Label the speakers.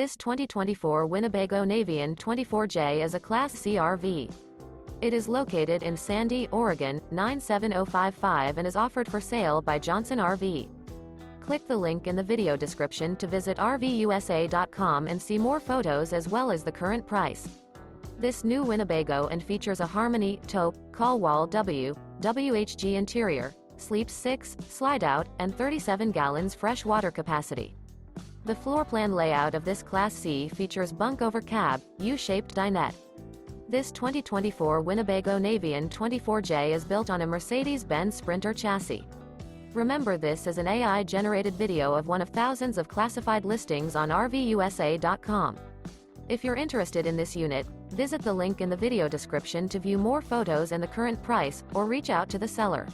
Speaker 1: This 2024 Winnebago Navion 24J is a Class C RV. It is located in Sandy, Oregon, 97055 and is offered for sale by Johnson RV. Click the link in the video description to visit RVUSA.com and see more photos as well as the current price. This new Winnebago and features a Harmony, TAUPE, COL WAL W, WHG interior, sleeps 6, Slideout, and 37 gallons fresh water capacity. The floor plan layout of this Class C features Bunk Over Cab, U-shaped dinette. This 2024 Winnebago Navion 24J is built on a Mercedes-Benz Sprinter chassis. Remember, this is an AI-generated video of one of thousands of classified listings on RVUSA.com. If you're interested in this unit, visit the link in the video description to view more photos and the current price, or reach out to the seller.